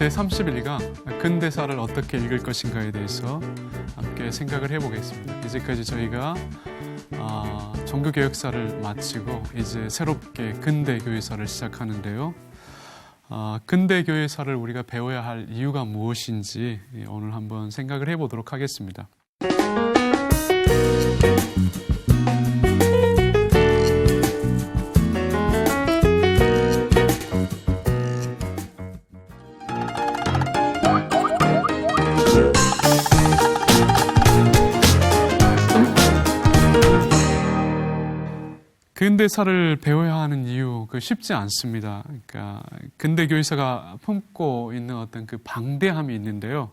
제31강 근대사를 어떻게 읽을 것인가에 대해서 함께 생각을 해보겠습니다. 이제까지 저희가 종교개혁사를 마치고 이제 새롭게 근대교회사를 시작하는데요. 근대교회사를 우리가 배워야 할 이유가 무엇인지 오늘 한번 생각을 해보도록 하겠습니다. 근대사를 배워야 하는 이유 쉽지 않습니다. 그러니까 근대교회사가 품고 있는 어떤 그 방대함이 있는데요.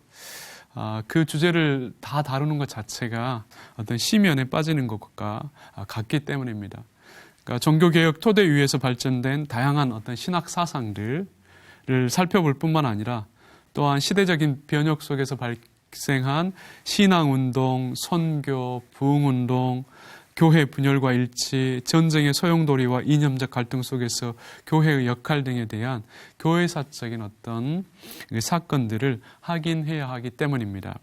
그 주제를 다 다루는 것 자체가 어떤 심연에 빠지는 것과 같기 때문입니다. 그러니까 종교개혁 토대 위에서 발전된 다양한 어떤 신학 사상들을 살펴볼 뿐만 아니라 또한 시대적인 변혁 속에서 발생한 신앙운동, 선교, 부흥운동, 교회 분열과 일치, 전쟁의 소용돌이와 이념적 갈등 속에서 교회의 역할 등에 대한 교회사적인 어떤 사건들을 확인해야 하기 때문입니다.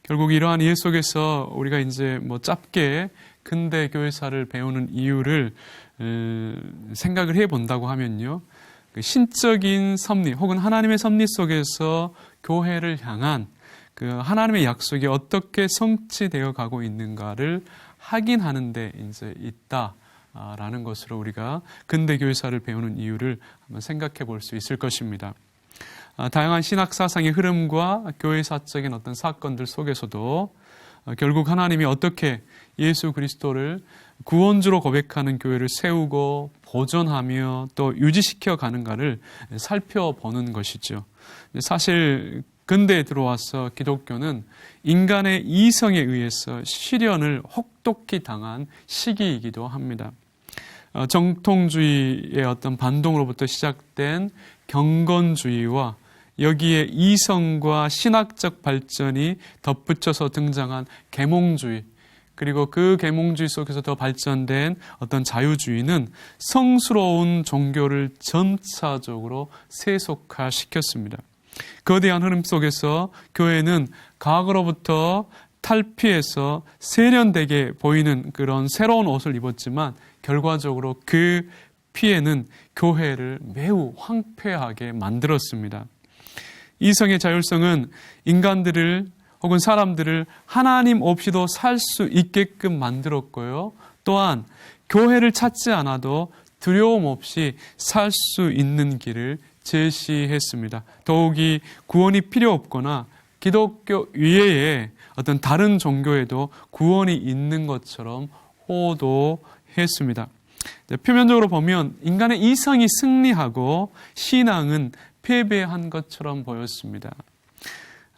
결국 이러한 이해 속에서 우리가 이제 짧게 근대 교회사를 배우는 이유를 생각을 해본다고 하면요. 신적인 섭리 혹은 하나님의 섭리 속에서 교회를 향한 그 하나님의 약속이 어떻게 성취되어 가고 있는가를 확인하는 데 이제 있다라는 것으로 우리가 근대 교회사를 배우는 이유를 한번 생각해 볼 수 있을 것입니다. 다양한 신학 사상의 흐름과 교회사적인 어떤 사건들 속에서도 결국 하나님이 어떻게 예수 그리스도를 구원주로 고백하는 교회를 세우고 보존하며 또 유지시켜 가는가를 살펴보는 것이죠. 사실 근대에 들어와서 기독교는 인간의 이성에 의해서 시련을 혹독히 당한 시기이기도 합니다. 정통주의의 어떤 반동으로부터 시작된 경건주의와 여기에 이성과 신학적 발전이 덧붙여서 등장한 계몽주의, 그리고 그 계몽주의 속에서 더 발전된 어떤 자유주의는 성스러운 종교를 점차적으로 세속화시켰습니다. 거대한 흐름 속에서 교회는 과거로부터 탈피해서 세련되게 보이는 그런 새로운 옷을 입었지만 결과적으로 그 피해는 교회를 매우 황폐하게 만들었습니다. 이성의 자율성은 인간들을 혹은 사람들을 하나님 없이도 살 수 있게끔 만들었고요. 또한 교회를 찾지 않아도 두려움 없이 살 수 있는 길을 제시했습니다. 더욱이 구원이 필요 없거나 기독교 외에 어떤 다른 종교에도 구원이 있는 것처럼 호도했습니다. 표면적으로 보면 인간의 이성이 승리하고 신앙은 패배한 것처럼 보였습니다.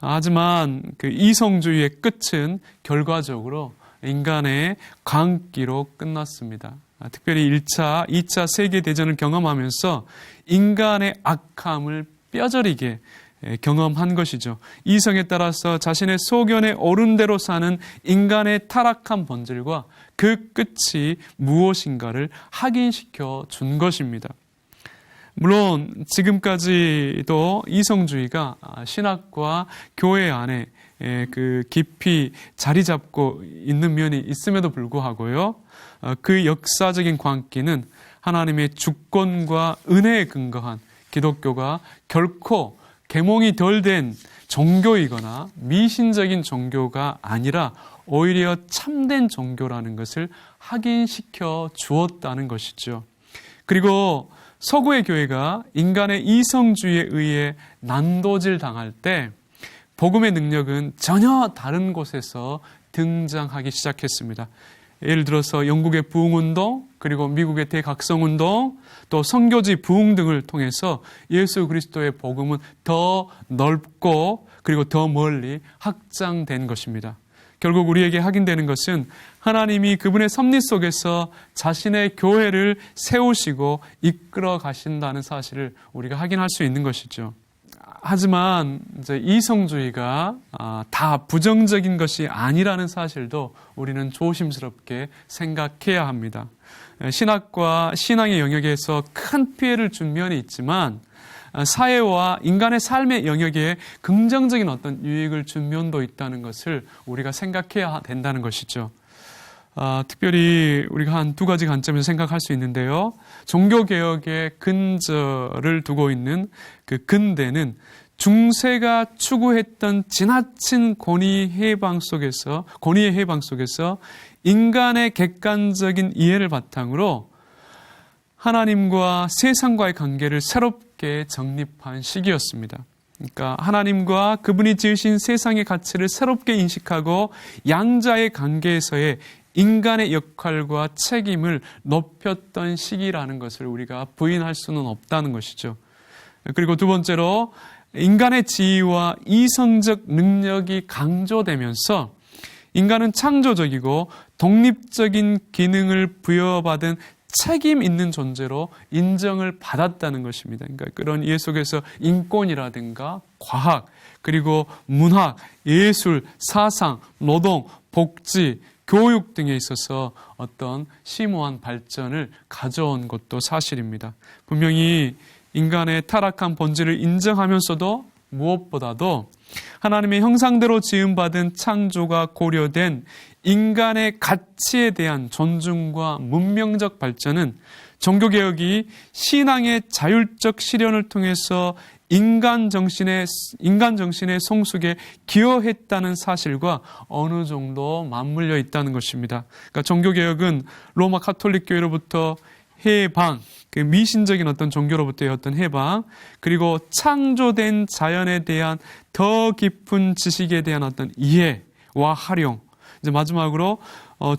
하지만 그 이성주의의 끝은 결과적으로 인간의 광기로 끝났습니다. 특별히 1차, 2차 세계대전을 경험하면서 인간의 악함을 뼈저리게 경험한 것이죠. 이성에 따라서 자신의 소견에 옳은 대로 사는 인간의 타락한 본질과 그 끝이 무엇인가를 확인시켜 준 것입니다. 물론 지금까지도 이성주의가 신학과 교회 안에 그 깊이 자리 잡고 있는 면이 있음에도 불구하고요. 그 역사적인 광기는 하나님의 주권과 은혜에 근거한 기독교가 결코 계몽이 덜 된 종교이거나 미신적인 종교가 아니라 오히려 참된 종교라는 것을 확인시켜 주었다는 것이죠. 그리고 서구의 교회가 인간의 이성주의에 의해 난도질 당할 때 복음의 능력은 전혀 다른 곳에서 등장하기 시작했습니다. 예를 들어서 영국의 부흥운동, 그리고 미국의 대각성운동, 또 선교지 부흥 등을 통해서 예수 그리스도의 복음은 더 넓고 그리고 더 멀리 확장된 것입니다. 결국 우리에게 확인되는 것은 하나님이 그분의 섭리 속에서 자신의 교회를 세우시고 이끌어 가신다는 사실을 우리가 확인할 수 있는 것이죠. 하지만 이제 이성주의가 다 부정적인 것이 아니라는 사실도 우리는 조심스럽게 생각해야 합니다. 신학과 신앙의 영역에서 큰 피해를 준 면이 있지만 사회와 인간의 삶의 영역에 긍정적인 어떤 유익을 준 면도 있다는 것을 우리가 생각해야 된다는 것이죠. 특별히 우리가 한 두 가지 관점에서 생각할 수 있는데요. 종교개혁의 근저를 두고 있는 그 근대는 중세가 추구했던 지나친 권위의 해방 속에서 인간의 객관적인 이해를 바탕으로 하나님과 세상과의 관계를 새롭게 정립한 시기였습니다. 그러니까 하나님과 그분이 지으신 세상의 가치를 새롭게 인식하고 양자의 관계에서의 인간의 역할과 책임을 높였던 시기라는 것을 우리가 부인할 수는 없다는 것이죠. 그리고 두 번째로 인간의 지위와 이성적 능력이 강조되면서 인간은 창조적이고 독립적인 기능을 부여받은 책임 있는 존재로 인정을 받았다는 것입니다. 그러니까 그런 이해 속에서 인권이라든가 과학, 그리고 문학, 예술, 사상, 노동, 복지, 교육 등에 있어서 어떤 심오한 발전을 가져온 것도 사실입니다. 분명히 인간의 타락한 본질을 인정하면서도 무엇보다도 하나님의 형상대로 지음받은 창조가 고려된 인간의 가치에 대한 존중과 문명적 발전은 종교개혁이 신앙의 자율적 실현을 통해서 인간 정신의 성숙에 기여했다는 사실과 어느 정도 맞물려 있다는 것입니다. 그러니까 종교개혁은 로마 가톨릭 교회로부터 해방, 그 미신적인 어떤 종교로부터의 어떤 해방, 그리고 창조된 자연에 대한 더 깊은 지식에 대한 어떤 이해와 활용, 이제 마지막으로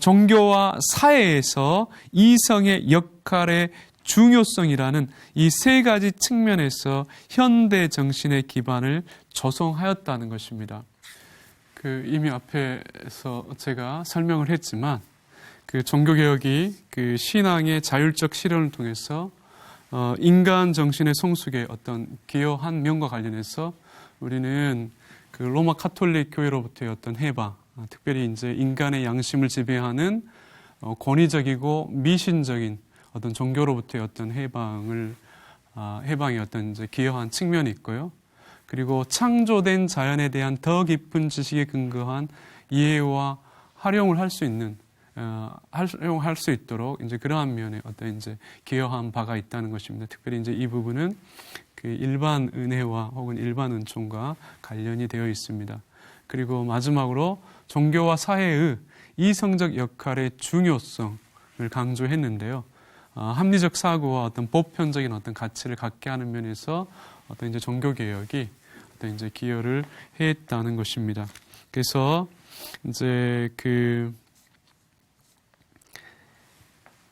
종교와 사회에서 이성의 역할의 중요성이라는 이 세 가지 측면에서 현대 정신의 기반을 조성하였다는 것입니다. 이미 앞에서 제가 설명을 했지만 그 종교개혁이 그 신앙의 자율적 실현을 통해서 인간 정신의 성숙에 어떤 기여한 면과 관련해서 우리는 그 로마 가톨릭 교회로부터의 어떤 해방, 특별히 이제 인간의 양심을 지배하는 권위적이고 미신적인 어떤 종교로부터의 어떤 해방의 어떤 이제 기여한 측면이 있고요. 그리고 창조된 자연에 대한 더 깊은 지식에 근거한 이해와 활용을 할 수 있는 활용할 수 있도록 이제 그러한 면에 어떤 이제 기여한 바가 있다는 것입니다. 특별히 이제 이 부분은 그 일반 은혜와 혹은 일반 은총과 관련이 되어 있습니다. 그리고 마지막으로 종교와 사회의 이성적 역할의 중요성을 강조했는데요. 합리적 사고와 어떤 보편적인 어떤 가치를 갖게 하는 면에서 어떤 이제 종교 개혁이 어떤 이제 기여를 했다는 것입니다. 그래서 이제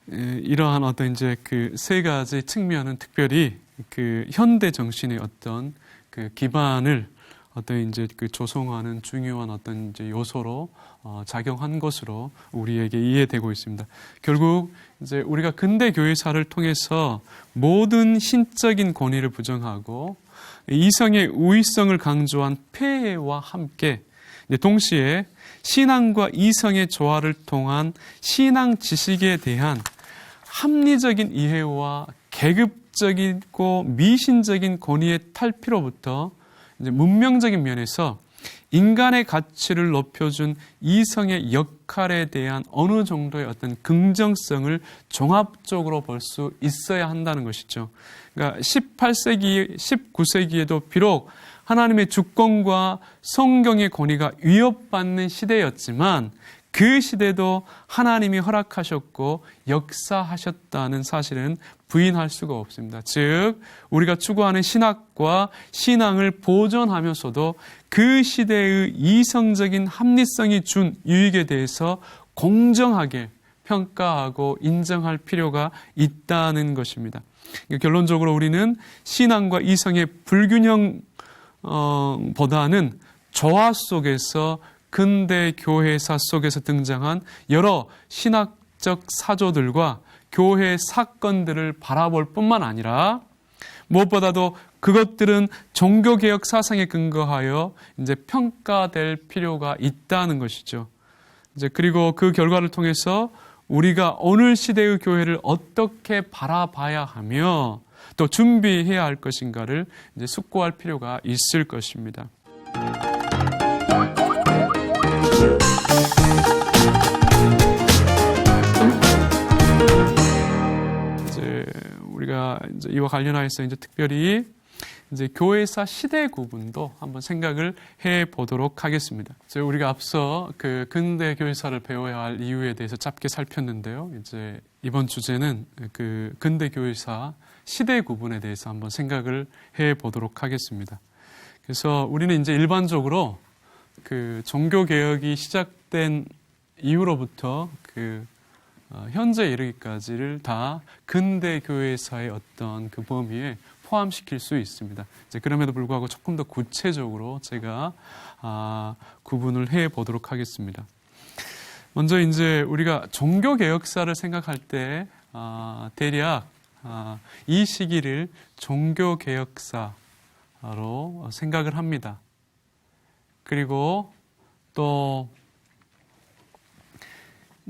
이러한 어떤 이제 그 세 가지 측면은 특별히 그 현대 정신의 어떤 그 기반을 어떤 이제 그 조성하는 중요한 어떤 이제 요소로 작용한 것으로 우리에게 이해되고 있습니다. 결국 이제 우리가 근대 교회사를 통해서 모든 신적인 권위를 부정하고 이성의 우위성을 강조한 폐해와 함께 동시에 신앙과 이성의 조화를 통한 신앙 지식에 대한 합리적인 이해와 계급적이고 미신적인 권위의 탈피로부터 이제 문명적인 면에서 인간의 가치를 높여준 이성의 역할에 대한 어느 정도의 어떤 긍정성을 종합적으로 볼 수 있어야 한다는 것이죠. 그러니까 18세기, 19세기에도 비록 하나님의 주권과 성경의 권위가 위협받는 시대였지만 그 시대도 하나님이 허락하셨고 역사하셨다는 사실은 부인할 수가 없습니다. 즉 우리가 추구하는 신학과 신앙을 보존하면서도 그 시대의 이성적인 합리성이 준 유익에 대해서 공정하게 평가하고 인정할 필요가 있다는 것입니다. 결론적으로 우리는 신앙과 이성의 불균형보다는 조화 속에서 근대 교회사 속에서 등장한 여러 신학적 사조들과 교회 사건들을 바라볼 뿐만 아니라 무엇보다도 그것들은 종교개혁 사상에 근거하여 이제 평가될 필요가 있다는 것이죠. 이제 그리고 그 결과를 통해서 우리가 오늘 시대의 교회를 어떻게 바라봐야 하며 또 준비해야 할 것인가를 이제 숙고할 필요가 있을 것입니다. 이제 우리가 이제 이와 관련하여서 이제 특별히 이제 교회사 시대 구분도 한번 생각을 해 보도록 하겠습니다. 이제 우리가 앞서 그 근대 교회사를 배워야 할 이유에 대해서 짧게 살폈는데요. 이제 이번 주제는 그 근대 교회사 시대 구분에 대해서 한번 생각을 해 보도록 하겠습니다. 그래서 우리는 이제 일반적으로 그 종교 개혁이 시작된 이후로부터 그 현재 이르기까지를 다 근대 교회사의 어떤 그 범위에 포함시킬 수 있습니다. 이제 그럼에도 불구하고 조금 더 구체적으로 제가 구분을 해 보도록 하겠습니다. 먼저 이제 우리가 종교 개혁사를 생각할 때 대략 이 시기를 종교 개혁사로 생각을 합니다. 그리고 또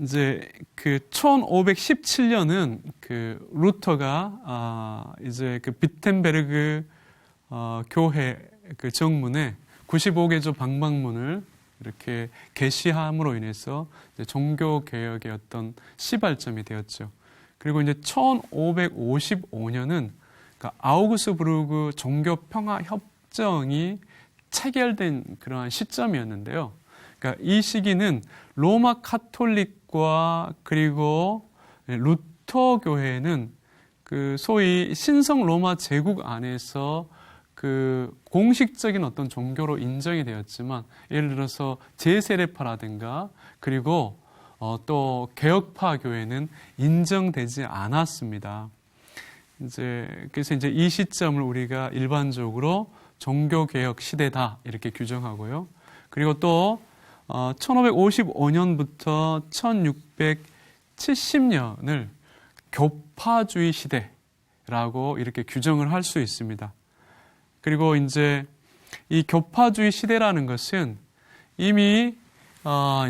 이제 그 1517년은 그 루터가 이제 그 비텐베르그 교회 그 정문에 95개조 방방문을 이렇게 게시함으로 인해서 이제 종교 개혁의 어떤 시발점이 되었죠. 그리고 이제 1555년은 그러니까 아우구스부르크 종교 평화 협정이 체결된 그러한 시점이었는데요. 그러니까 이 시기는 로마 카톨릭과 그리고 루터 교회는 그 소위 신성 로마 제국 안에서 그 공식적인 어떤 종교로 인정이 되었지만 예를 들어서 제세례파라든가 그리고 또 개혁파 교회는 인정되지 않았습니다. 그래서 이제 이 시점을 우리가 일반적으로 종교 개혁 시대다 이렇게 규정하고요. 그리고 또 1555년부터 1670년을 교파주의 시대라고 이렇게 규정을 할 수 있습니다. 그리고 이제 이 교파주의 시대라는 것은 이미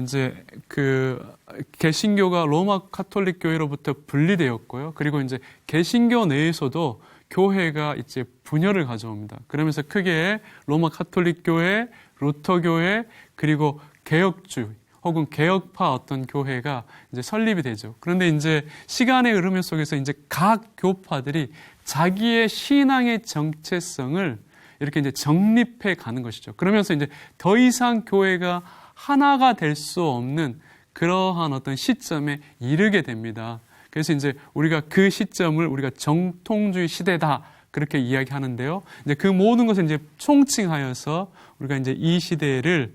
이제 그 개신교가 로마 카톨릭 교회로부터 분리되었고요. 그리고 이제 개신교 내에서도 교회가 이제 분열을 가져옵니다. 그러면서 크게 로마 카톨릭 교회, 루터 교회, 그리고 개혁주의 혹은 개혁파 어떤 교회가 이제 설립이 되죠. 그런데 이제 시간의 흐름 속에서 이제 각 교파들이 자기의 신앙의 정체성을 이렇게 이제 정립해 가는 것이죠. 그러면서 이제 더 이상 교회가 하나가 될 수 없는 그러한 어떤 시점에 이르게 됩니다. 그래서 이제 우리가 그 시점을 우리가 정통주의 시대다 그렇게 이야기하는데요. 이제 그 모든 것을 이제 총칭하여서 우리가 이제 이 시대를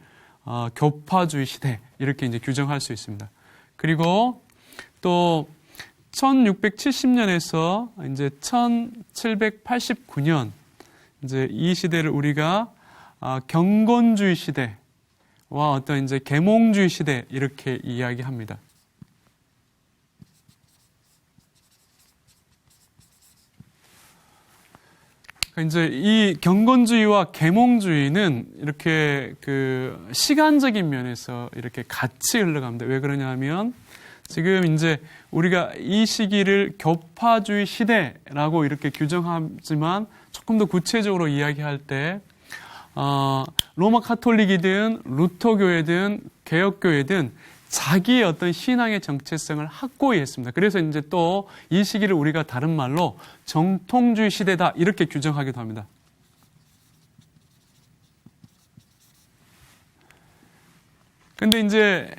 교파주의 시대 이렇게 이제 규정할 수 있습니다. 그리고 또 1670년에서 이제 1789년 이제 이 시대를 우리가 경건주의 시대와 어떤 이제 계몽주의 시대 이렇게 이야기합니다. 이제 이 경건주의와 계몽주의는 이렇게 그 시간적인 면에서 이렇게 같이 흘러갑니다. 왜 그러냐면 지금 이제 우리가 이 시기를 교파주의 시대라고 이렇게 규정하지만 조금 더 구체적으로 이야기할 때 로마 카톨릭이든 루터 교회든 개혁 교회든 자기의 어떤 신앙의 정체성을 확고히 했습니다. 그래서 이제 또 이 시기를 우리가 다른 말로 정통주의 시대다 이렇게 규정하기도 합니다. 근데 이제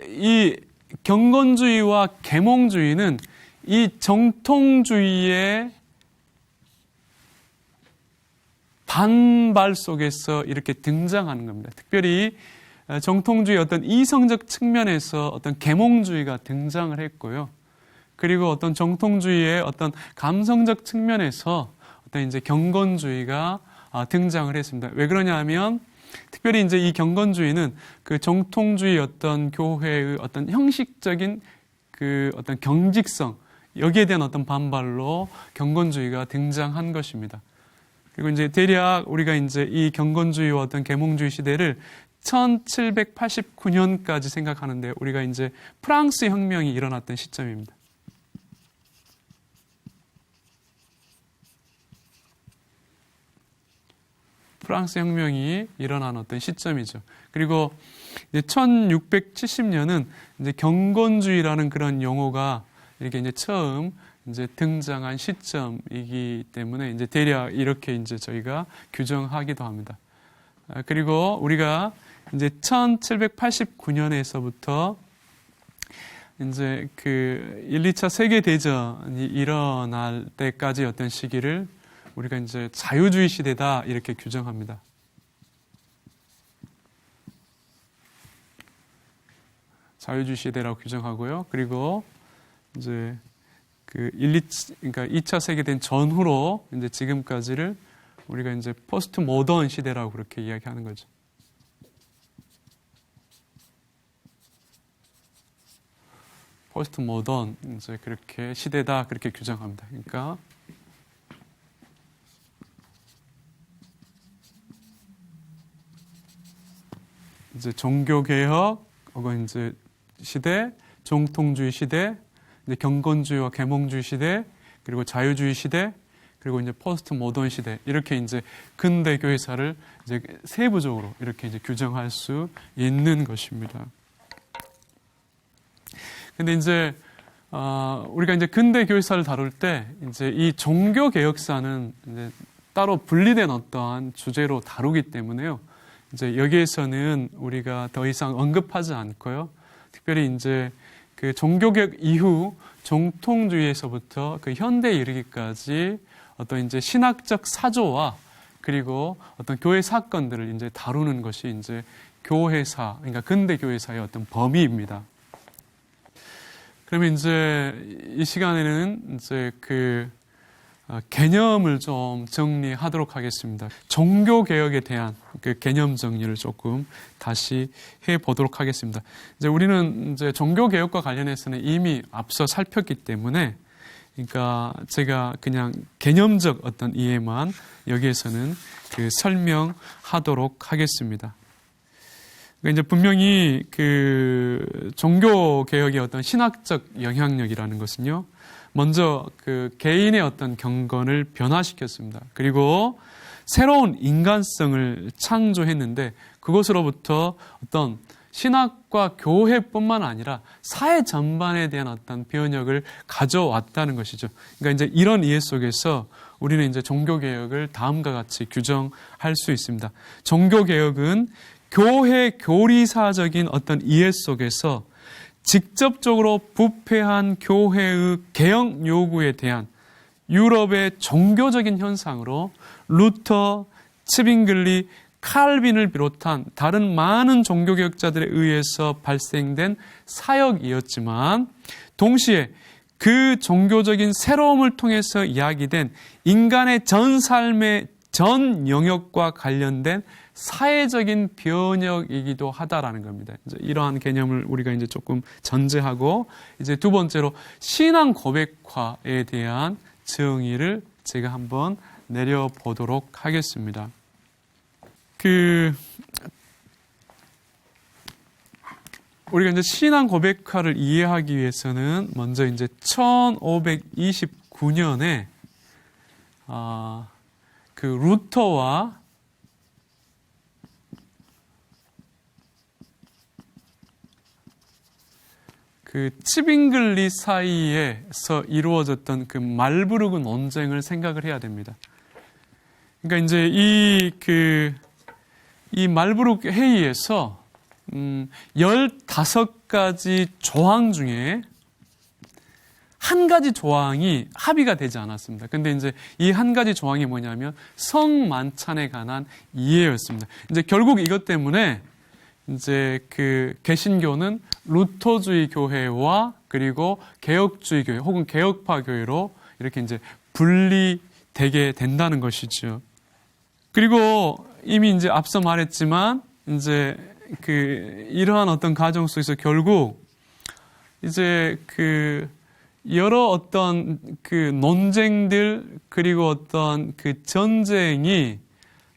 이 경건주의와 계몽주의는 이 정통주의의 반발 속에서 이렇게 등장하는 겁니다. 특별히 정통주의 어떤 이성적 측면에서 어떤 계몽주의가 등장을 했고요. 그리고 어떤 정통주의의 어떤 감성적 측면에서 어떤 이제 경건주의가 등장을 했습니다. 왜 그러냐면 특별히 이제 이 경건주의는 그 정통주의 어떤 교회의 어떤 형식적인 그 어떤 경직성 여기에 대한 어떤 반발로 경건주의가 등장한 것입니다. 그리고 이제 대략 우리가 이제 이 경건주의와 어떤 계몽주의 시대를 1789년까지 생각하는데 우리가 이제 프랑스 혁명이 일어났던 시점입니다. 프랑스 혁명이 일어난 어떤 시점이죠. 그리고 이제 1670년은 이제 경건주의라는 그런 용어가 이렇게 이제 처음 이제 등장한 시점이기 때문에 이제 대략 이렇게 이제 저희가 규정하기도 합니다. 그리고 우리가 이제 1789년에서부터 이제 그 1, 2차 세계 대전이 일어날 때까지 어떤 시기를 우리가 이제 자유주의 시대다 이렇게 규정합니다. 자유주의 시대라고 규정하고요. 그리고 이제 그 그러니까 2차 세계대전 전후로 이제 지금까지를 우리가 이제 포스트 모던 시대라고 그렇게 이야기하는 거죠. 포스트 모던 이제 그렇게 시대다 그렇게 규정합니다. 그러니까 이제 종교 개혁 혹은 이제 시대, 정통주의 시대, 이제 경건주의와 계몽주의 시대, 그리고 자유주의 시대, 그리고 이제 포스트 모던 시대 이렇게 이제 근대 교회사를 이제 세부적으로 이렇게 이제 규정할 수 있는 것입니다. 근데 이제 우리가 이제 근대 교회사를 다룰 때 이제 이 종교 개혁사는 이제 따로 분리된 어떠한 주제로 다루기 때문에요. 이제 여기에서는 우리가 더 이상 언급하지 않고요. 특별히 이제 그 종교개혁 이후 정통주의에서부터 그 현대에 이르기까지 어떤 이제 신학적 사조와 그리고 어떤 교회 사건들을 이제 다루는 것이 이제 교회사, 그러니까 근대 교회사의 어떤 범위입니다. 그러면 이제 이 시간에는 이제 그 개념을 좀 정리하도록 하겠습니다. 종교 개혁에 대한 그 개념 정리를 조금 다시 해 보도록 하겠습니다. 이제 우리는 이제 종교 개혁과 관련해서는 이미 앞서 살폈기 때문에, 그러니까 제가 그냥 개념적 어떤 이해만 여기에서는 그 설명하도록 하겠습니다. 그러니까 이제 분명히 그 종교 개혁의 어떤 신학적 영향력이라는 것은요. 먼저 그 개인의 어떤 경건을 변화시켰습니다. 그리고 새로운 인간성을 창조했는데 그것으로부터 어떤 신학과 교회뿐만 아니라 사회 전반에 대한 어떤 변혁을 가져왔다는 것이죠. 그러니까 이제 이런 이해 속에서 우리는 이제 종교개혁을 다음과 같이 규정할 수 있습니다. 종교개혁은 교회 교리사적인 어떤 이해 속에서 직접적으로 부패한 교회의 개혁 요구에 대한 유럽의 종교적인 현상으로 루터, 츠빙글리, 칼빈을 비롯한 다른 많은 종교개혁자들에 의해서 발생된 사역이었지만 동시에 그 종교적인 새로움을 통해서 이야기된 인간의 전 삶의 전 영역과 관련된 사회적인 변혁이기도 하다라는 겁니다. 이제 이러한 개념을 우리가 이제 조금 전제하고 이제 두 번째로 신앙 고백화에 대한 정의를 제가 한번 내려보도록 하겠습니다. 우리가 이제 신앙 고백화를 이해하기 위해서는 먼저 이제 1529년에 그 루터와 그 츠빙글리 사이에서 이루어졌던 그 말부르크 논쟁을 생각을 해야 됩니다. 그러니까 이제 이 말부르크 회의에서 15가지 조항 중에 한 가지 조항이 합의가 되지 않았습니다. 근데 이제 이 한 가지 조항이 뭐냐면 성만찬에 관한 이해였습니다. 이제 결국 이것 때문에 이제 그 개신교는 루터주의 교회와 그리고 개혁주의 교회 혹은 개혁파 교회로 이렇게 이제 분리되게 된다는 것이죠. 그리고 이미 이제 앞서 말했지만 이제 그 이러한 어떤 과정 속에서 결국 이제 그 여러 어떤 그 논쟁들 그리고 어떤 그 전쟁이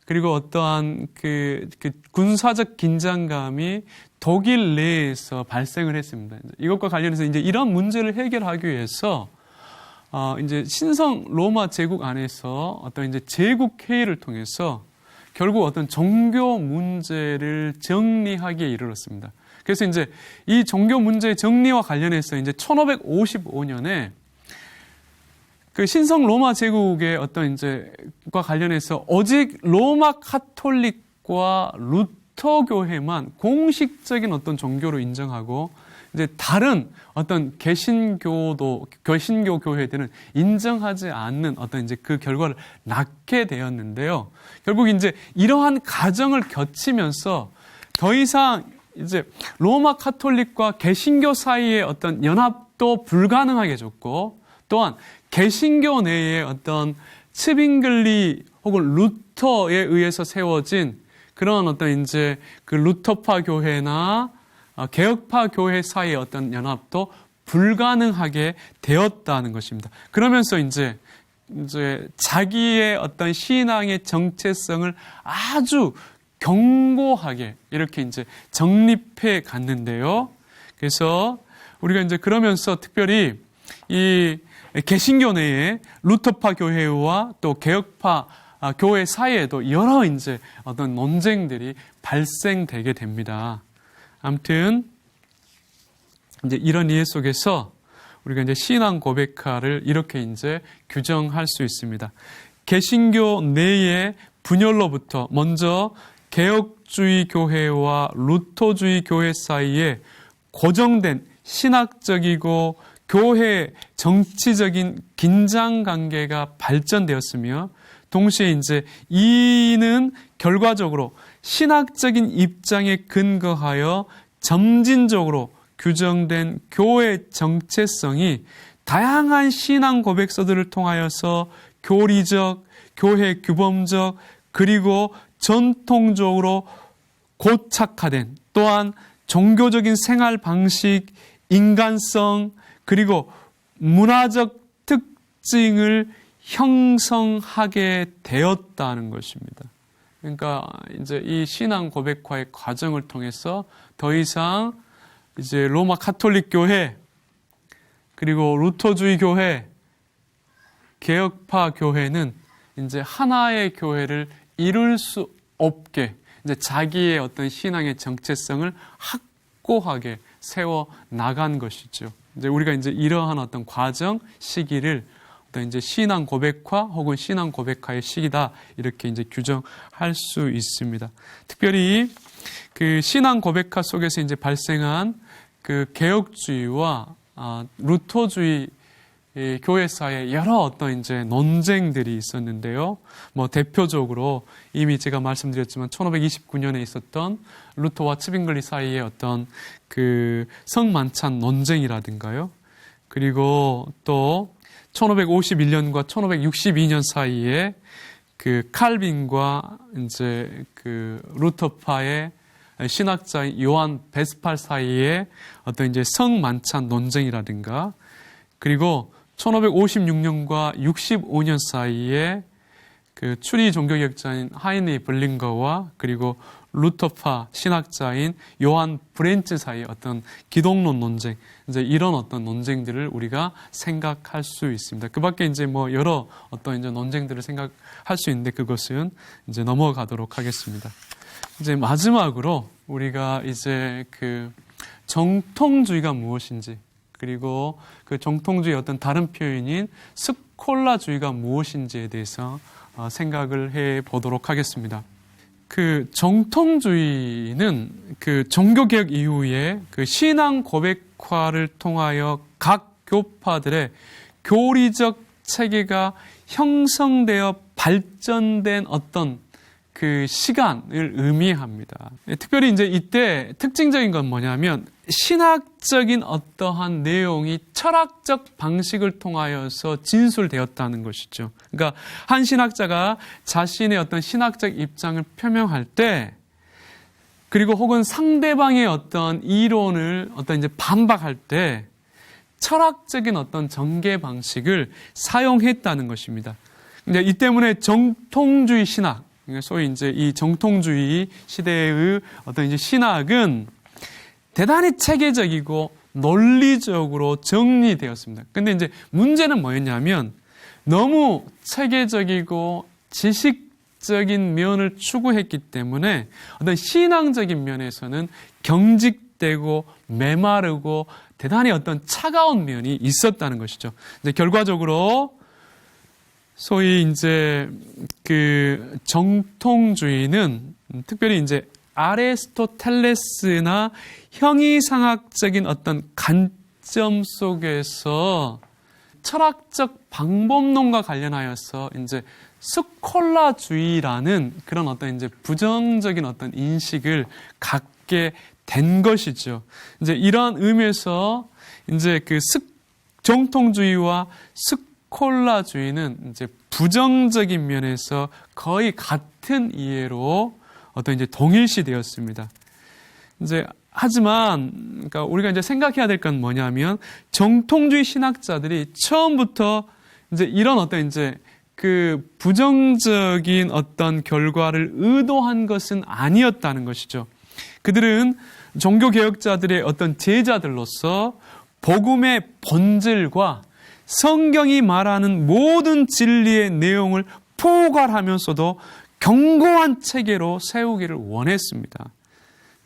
그리고 어떠한 그 군사적 긴장감이 독일 내에서 발생을 했습니다. 이것과 관련해서 이제 이런 문제를 해결하기 위해서 이제 신성 로마 제국 안에서 어떤 이제 제국 회의를 통해서 결국 어떤 종교 문제를 정리하기에 이르렀습니다. 그래서 이제 이 종교 문제 정리와 관련해서 이제 1555년에 그 신성 로마 제국의 어떤 과 관련해서 오직 로마 카톨릭과 루터 교회만 공식적인 어떤 종교로 인정하고 이제 다른 어떤 개신교 교회들은 인정하지 않는 어떤 이제 그 결과를 낳게 되었는데요. 결국 이제 이러한 과정을 거치면서 더 이상 이제 로마 카톨릭과 개신교 사이의 어떤 연합도 불가능하게 졌고, 또한 개신교 내에 어떤 츠빙글리 혹은 루터에 의해서 세워진 그런 어떤 이제 그 루터파 교회나 개혁파 교회 사이의 어떤 연합도 불가능하게 되었다는 것입니다. 그러면서 이제 자기의 어떤 신앙의 정체성을 아주 견고하게 이렇게 이제 정립해 갔는데요. 그래서 우리가 이제 그러면서 특별히 이 개신교 내에 루터파 교회와 또 개혁파 교회 사이에도 여러 이제 어떤 논쟁들이 발생되게 됩니다. 아무튼 이제 이런 이해 속에서 우리가 이제 신앙 고백화를 이렇게 이제 규정할 수 있습니다. 개신교 내의 분열로부터 먼저 개혁주의 교회와 루터주의 교회 사이에 고정된 신학적이고 교회 정치적인 긴장 관계가 발전되었으며, 동시에 이제 이는 결과적으로 신학적인 입장에 근거하여 점진적으로 규정된 교회 정체성이 다양한 신앙 고백서들을 통하여서 교리적, 교회 규범적, 그리고 전통적으로 고착화된, 또한 종교적인 생활 방식, 인간성, 그리고 문화적 특징을 형성하게 되었다는 것입니다. 그러니까 이제 이 신앙 고백화의 과정을 통해서 더 이상 이제 로마 카톨릭 교회, 그리고 루터주의 교회, 개혁파 교회는 이제 하나의 교회를 이룰 수 없게 이제 자기의 어떤 신앙의 정체성을 확고하게 세워 나간 것이죠. 이제 우리가 이제 이러한 어떤 과정 시기를 어떤 이제 신앙 고백화 혹은 신앙 고백화의 시기다 이렇게 이제 규정할 수 있습니다. 특별히 그 신앙 고백화 속에서 이제 발생한 그 개혁주의와 루터주의 교회 사이에 여러 어떤 이제 논쟁들이 있었는데요. 뭐 대표적으로 이미 제가 말씀드렸지만 1529년에 있었던 루터와 츠빙글리 사이의 어떤 그 성만찬 논쟁이라든가요. 그리고 또 1551년과 1562년 사이에 그 칼빈과 이제 그 루터파의 신학자인 요한 베스팔 사이에 어떤 이제 성만찬 논쟁이라든가, 그리고 1556년과 65년 사이에 그 추리 종교개혁자인 하이니 블링거와 그리고 루터파 신학자인 요한 브렌츠 사이의 어떤 기독론 논쟁, 이제 이런 어떤 논쟁들을 우리가 생각할 수 있습니다. 그 밖에 이제 뭐 여러 어떤 이제 논쟁들을 생각할 수 있는데 그것은 이제 넘어가도록 하겠습니다. 이제 마지막으로 우리가 이제 그 정통주의가 무엇인지, 그리고 그 정통주의의 어떤 다른 표현인 스콜라주의가 무엇인지에 대해서 생각을 해 보도록 하겠습니다. 그 정통주의는 그 종교개혁 이후에 그 신앙 고백화를 통하여 각 교파들의 교리적 체계가 형성되어 발전된 어떤 그 시간을 의미합니다. 특별히 이제 이때 특징적인 건 뭐냐면 신학적인 어떠한 내용이 철학적 방식을 통하여서 진술되었다는 것이죠. 그러니까 한 신학자가 자신의 어떤 신학적 입장을 표명할 때, 그리고 혹은 상대방의 어떤 이론을 어떤 이제 반박할 때 철학적인 어떤 전개 방식을 사용했다는 것입니다. 근데 이 때문에 정통주의 신학, 소위 이제 이 정통주의 시대의 어떤 이제 신학은 대단히 체계적이고 논리적으로 정리되었습니다. 근데 이제 문제는 뭐였냐면 너무 체계적이고 신학적인 면을 추구했기 때문에 어떤 신앙적인 면에서는 경직되고 메마르고 대단히 어떤 차가운 면이 있었다는 것이죠. 이제 결과적으로 소위 이제 그 정통주의는 특별히 이제 아리스토텔레스나 형이상학적인 어떤 관점 속에서 철학적 방법론과 관련하여서 이제 스콜라주의라는 그런 어떤 이제 부정적인 어떤 인식을 갖게 된 것이죠. 이제 이러한 의미에서 이제 그 정통주의와 스콜라주의는 이제 부정적인 면에서 거의 같은 이해로 어떤 이제 동일시되었습니다. 이제 하지만 그러니까 우리가 이제 생각해야 될 건 뭐냐면 정통주의 신학자들이 처음부터 이제 이런 어떤 이제 그 부정적인 어떤 결과를 의도한 것은 아니었다는 것이죠. 그들은 종교개혁자들의 어떤 제자들로서 복음의 본질과 성경이 말하는 모든 진리의 내용을 포괄하면서도 견고한 체계로 세우기를 원했습니다.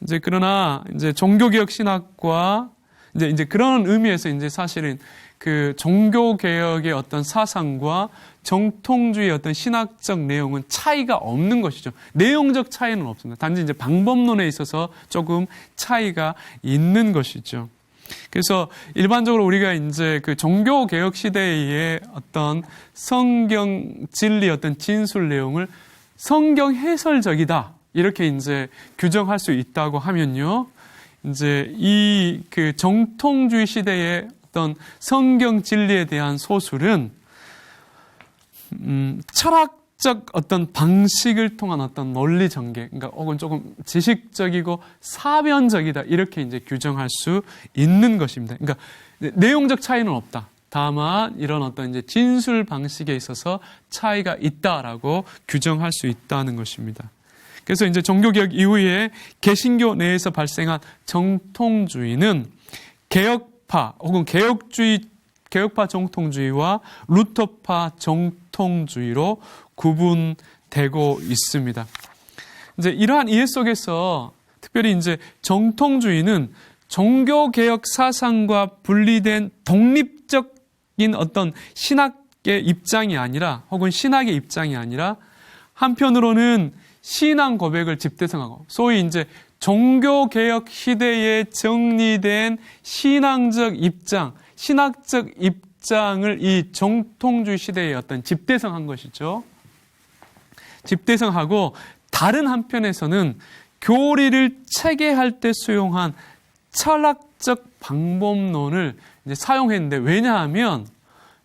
이제 그러나 이제 종교개혁 신학과 이제 그런 의미에서 이제 사실은 그 종교개혁의 어떤 사상과 정통주의의 어떤 신학적 내용은 차이가 없는 것이죠. 내용적 차이는 없습니다. 단지 이제 방법론에 있어서 조금 차이가 있는 것이죠. 그래서 일반적으로 우리가 이제 그 종교개혁 시대의 어떤 성경 진리 어떤 진술 내용을 성경 해설적이다. 이렇게 이제 규정할 수 있다고 하면요. 이제 이 그 정통주의 시대의 어떤 성경 진리에 대한 소술은 철학적 어떤 방식을 통한 어떤 논리 전개, 그러니까 혹은 조금 지식적이고 사변적이다 이렇게 이제 규정할 수 있는 것입니다. 그러니까 내용적 차이는 없다. 다만 이런 어떤 이제 진술 방식에 있어서 차이가 있다라고 규정할 수 있다는 것입니다. 그래서 이제 종교개혁 이후에 개신교 내에서 발생한 정통주의는 개혁파 혹은 개혁파 정통주의와 루터파 정통주의로 구분되고 있습니다. 이제 이러한 이해 속에서 특별히 이제 정통주의는 종교개혁 사상과 분리된 독립적인 어떤 신학의 입장이 아니라 혹은 신학의 입장이 아니라 한편으로는 신앙 고백을 집대성하고 소위 이제 종교개혁 시대에 정리된 신앙적 입장, 신학적 입장을 이 정통주의 시대에 어떤 집대성한 것이죠. 집대성하고 다른 한편에서는 교리를 체계할 때 수용한 철학적 방법론을 이제 사용했는데 왜냐하면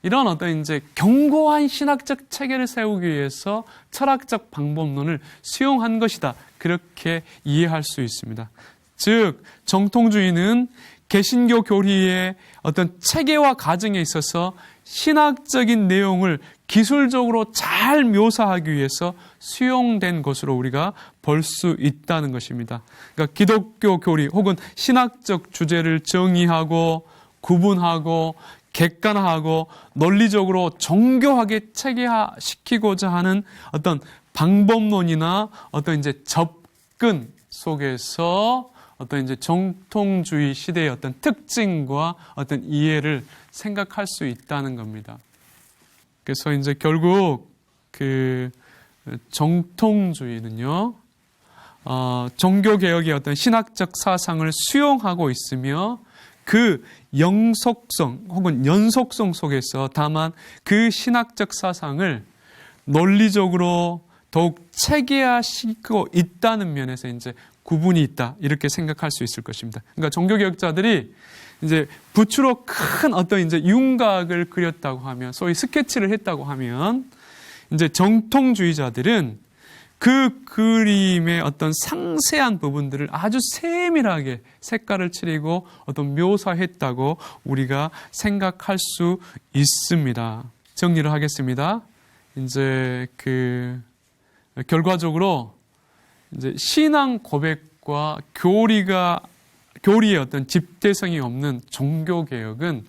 이런 어떤 이제 견고한 신학적 체계를 세우기 위해서 철학적 방법론을 수용한 것이다. 그렇게 이해할 수 있습니다. 즉, 정통주의는 개신교 교리의 어떤 체계와 과정에 있어서 신학적인 내용을 기술적으로 잘 묘사하기 위해서 수용된 것으로 우리가 볼 수 있다는 것입니다. 그러니까 기독교 교리 혹은 신학적 주제를 정의하고 구분하고 객관화하고 논리적으로 정교하게 체계화시키고자 하는 어떤 방법론이나 어떤 이제 접근 속에서 어떤 이제 정통주의 시대의 어떤 특징과 어떤 이해를 생각할 수 있다는 겁니다. 그래서 이제 결국 그 정통주의는요, 종교개혁의 어떤 신학적 사상을 수용하고 있으며 그 영속성 혹은 연속성 속에서 다만 그 신학적 사상을 논리적으로 더욱 체계화시키고 있다는 면에서 이제 구분이 있다 이렇게 생각할 수 있을 것입니다. 그러니까 종교개혁자들이 이제 붓으로 큰 어떤 이제 윤곽을 그렸다고 하면 소위 스케치를 했다고 하면 이제 정통주의자들은 그 그림의 어떤 상세한 부분들을 아주 세밀하게 색깔을 칠하고 어떤 묘사했다고 우리가 생각할 수 있습니다. 정리를 하겠습니다. 이제 결과적으로 이제 신앙 고백과 교리의 어떤 집대성이 없는 종교개혁은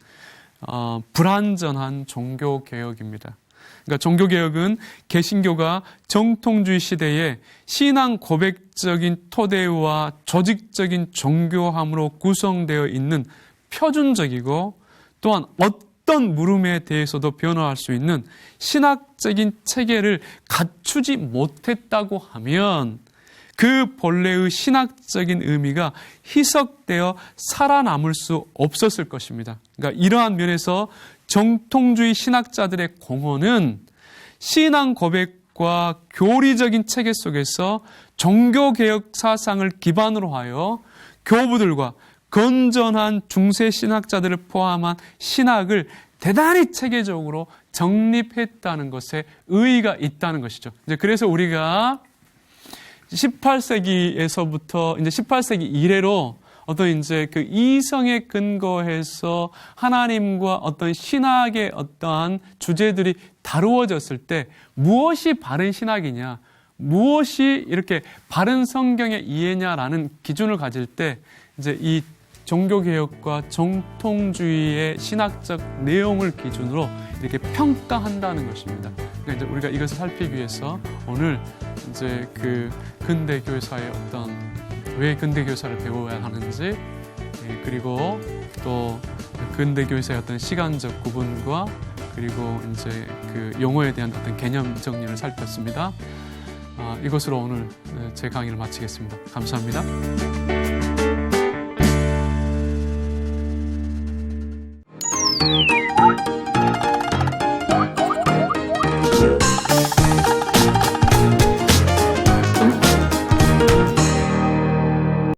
불완전한 종교개혁입니다. 그러니까 종교개혁은 개신교가 정통주의 시대에 신앙 고백적인 토대와 조직적인 종교함으로 구성되어 있는 표준적이고 또한 어떤 물음에 대해서도 변화할 수 있는 신학적인 체계를 갖추지 못했다고 하면 그 본래의 신학적인 의미가 희석되어 살아남을 수 없었을 것입니다. 그러니까 이러한 면에서 정통주의 신학자들의 공헌은 신앙 고백과 교리적인 체계 속에서 종교개혁 사상을 기반으로 하여 교부들과 건전한 중세 신학자들을 포함한 신학을 대단히 체계적으로 정립했다는 것에 의의가 있다는 것이죠. 이제 그래서 우리가 18세기에서부터 이제 18세기 이래로 어떤 이제 그 이성에 근거해서 하나님과 어떤 신학의 어떠한 주제들이 다루어졌을 때 무엇이 바른 신학이냐, 무엇이 이렇게 바른 성경의 이해냐라는 기준을 가질 때 이제 이 종교개혁과 정통주의의 신학적 내용을 기준으로 이렇게 평가한다는 것입니다. 그러니까 이제 우리가 이것을 살피기 위해서 오늘 이제 그 근대 교사의 어떤 왜 근대 교사를 배워야 하는지, 그리고 또 근대 교사의 어떤 시간적 구분과 그리고 이제 그 용어에 대한 어떤 개념 정리를 살폈습니다. 이것으로 오늘 제 강의를 마치겠습니다. 감사합니다.